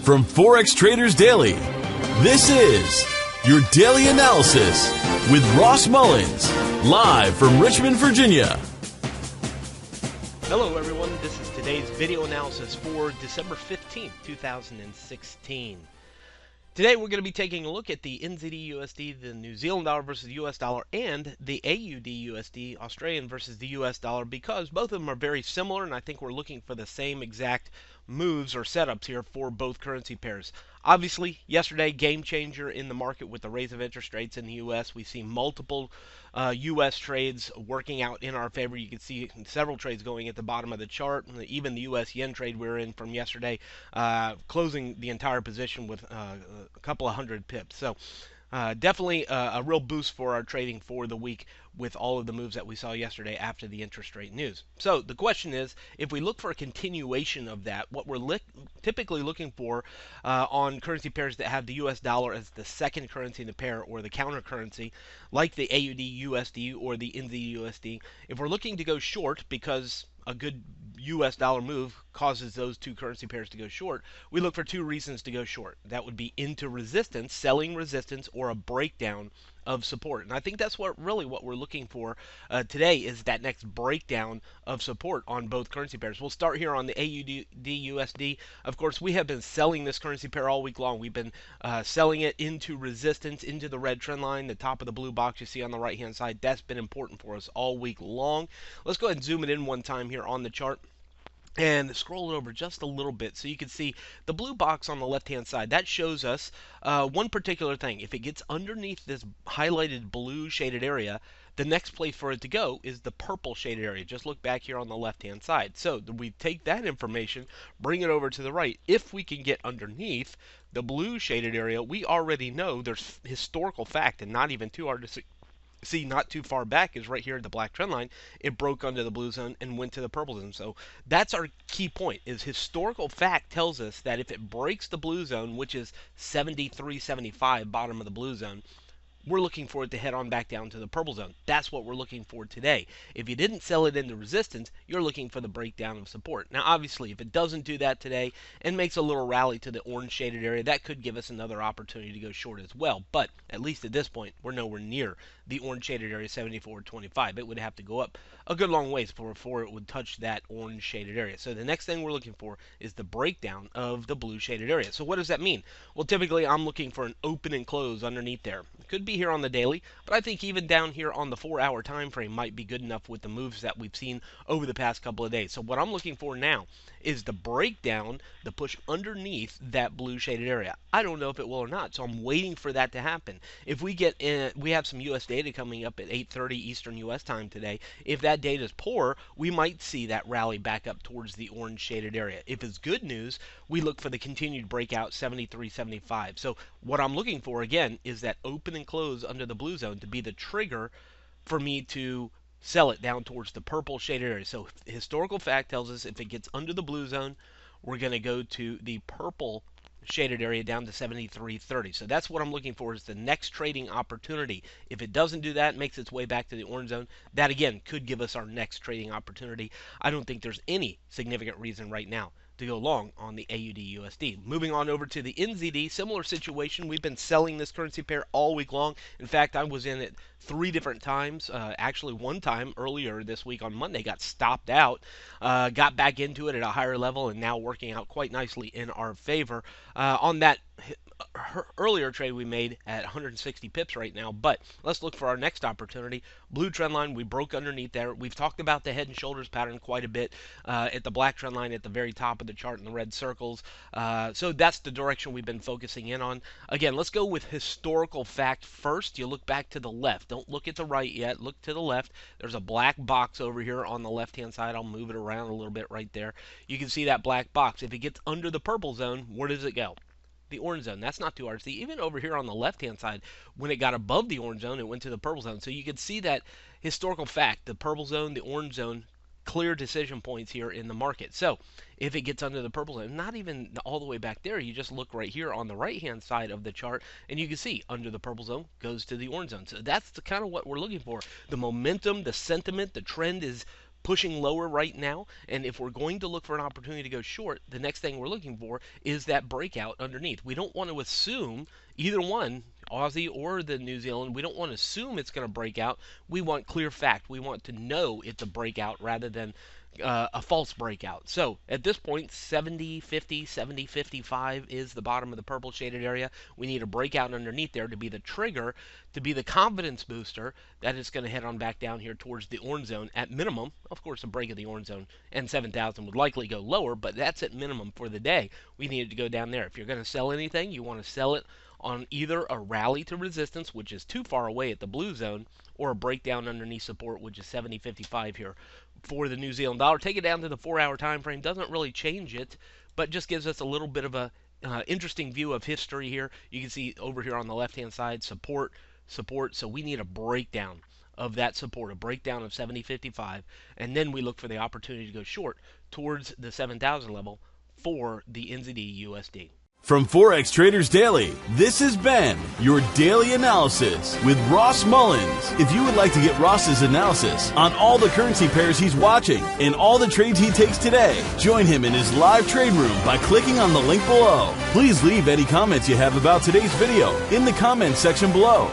From Forex Traders Daily, this is your daily analysis with Ross Mullins, live from Richmond, Virginia. Hello everyone, this is today's video analysis for December 15th, 2016. Today we're going to be taking a look at the NZDUSD, the New Zealand dollar versus the US dollar, and the AUDUSD, Australian versus the US dollar, because both of them are very similar, and I think we're looking for the same exact moves or setups here for both currency pairs. Obviously, yesterday, game changer in the market with the raise of interest rates in the U.S. We see multiple U.S. trades working out in our favor. You can see several trades going at the bottom of the chart. Even the U.S. yen trade we were in from yesterday, closing the entire position with a couple of hundred pips. So definitely a real boost for our trading for the week with all of the moves that we saw yesterday after the interest rate news. So the question is, if we look for a continuation of that, what we're typically looking for on currency pairs that have the US dollar as the second currency in the pair or the counter currency, like the AUDUSD or the NZDUSD, if we're looking to go short because a good US dollar move causes those two currency pairs to go short, we look for two reasons to go short. That would be into resistance, selling resistance, or a breakdown of support. And I think that's what we're looking for today, is that next breakdown of support on both currency pairs. We'll start here on the AUDUSD. Of course, we have been selling this currency pair all week long. We've been selling it into resistance, into the red trend line, the top of the blue box you see on the right hand side. That's been important for us all week long. Let's go ahead and zoom it in one time here on the chart and scroll it over just a little bit so you can see the blue box on the left hand side. That shows us one particular thing. If it gets underneath this highlighted blue shaded area, the next place for it to go is the purple shaded area. Just look back here on the left hand side. So we take that information, bring it over to the right. If we can get underneath the blue shaded area, we already know there's historical fact, and not even too hard to see, not too far back is right here at the black trend line. It broke under the blue zone and went to the purple zone. So that's our key point, is historical fact tells us that if it breaks the blue zone, which is 73.75, bottom of the blue zone, we're looking for it to head on back down to the purple zone. That's what we're looking for today. If you didn't sell it into resistance, you're looking for the breakdown of support. Now, obviously, if it doesn't do that today and makes a little rally to the orange shaded area, that could give us another opportunity to go short as well. But at least at this point, we're nowhere near the orange shaded area, 74.25. It would have to go up a good long ways before it would touch that orange shaded area. So the next thing we're looking for is the breakdown of the blue shaded area. So what does that mean? Well, typically I'm looking for an open and close underneath there. It could be here on the daily, but I think even down here on the 4-hour time frame might be good enough with the moves that we've seen over the past couple of days. So what I'm looking for now is the breakdown, the push underneath that blue shaded area. I don't know if it will or not, so I'm waiting for that to happen. If we get in, we have some US data coming up at 8:30 Eastern US time today. If that data is poor, we might see that rally back up towards the orange shaded area. If it's good news, we look for the continued breakout 73.75. So what I'm looking for again is that open and close under the blue zone to be the trigger for me to sell it down towards the purple shaded area. So historical fact tells us if it gets under the blue zone, we're going to go to the purple shaded area down to 73.30. So that's what I'm looking for, is the next trading opportunity. If it doesn't do that, makes its way back to the orange zone, that again could give us our next trading opportunity. I don't think there's any significant reason right now to go long on the AUDUSD. Moving on over to the NZD, similar situation. We've been selling this currency pair all week long. In fact, I was in it 3 different times. Actually, one time earlier this week on Monday got stopped out, got back into it at a higher level, and now working out quite nicely in our favor. On that earlier trade we made at 160 pips right now, but let's look for our next opportunity. Blue trend line, we broke underneath there. We've talked about the head and shoulders pattern quite a bit at the black trend line at the very top of the chart in the red circles. So that's the direction we've been focusing in on. Again, let's go with historical fact first. You look back to the left. Don't look at the right yet. Look to the left. There's a black box over here on the left-hand side. I'll move it around a little bit right there. You can see that black box. If it gets under the purple zone, where does it go? The orange zone. That's not too hard to see. Even over here on the left-hand side, when it got above the orange zone, it went to the purple zone. So you can see that historical fact, the purple zone, the orange zone, clear decision points here in the market. So if it gets under the purple zone, not even all the way back there, you just look right here on the right-hand side of the chart, and you can see under the purple zone goes to the orange zone. So that's kind of what we're looking for. The momentum, the sentiment, the trend is pushing lower right now, and if we're going to look for an opportunity to go short, the next thing we're looking for is that breakout underneath. We don't want to assume either one, Aussie or the New Zealand, we don't want to assume it's going to break out. We want clear fact. We want to know it's a breakout rather than a false breakout. So at this point, 70, 50, 70, 55 is the bottom of the purple shaded area. We need a breakout underneath there to be the trigger, to be the confidence booster that it's going to head on back down here towards the orange zone at minimum. Of course, a break of the orange zone and 7,000 would likely go lower, but that's at minimum for the day. We needed to go down there. If you're going to sell anything, you want to sell it on either a rally to resistance, which is too far away at the blue zone, or a breakdown underneath support, which is 70.55 here for the New Zealand dollar. Take it down to the 4-hour time frame. Doesn't really change it, but just gives us a little bit of a interesting view of history here. You can see over here on the left-hand side, support. So we need a breakdown of that support, a breakdown of 70.55, and then we look for the opportunity to go short towards the 7,000 level for the NZDUSD. From Forex Traders Daily, this has been your daily analysis with Ross Mullins. If you would like to get Ross's analysis on all the currency pairs he's watching and all the trades he takes today, join him in his live trade room by clicking on the link below. Please leave any comments you have about today's video in the comments section below.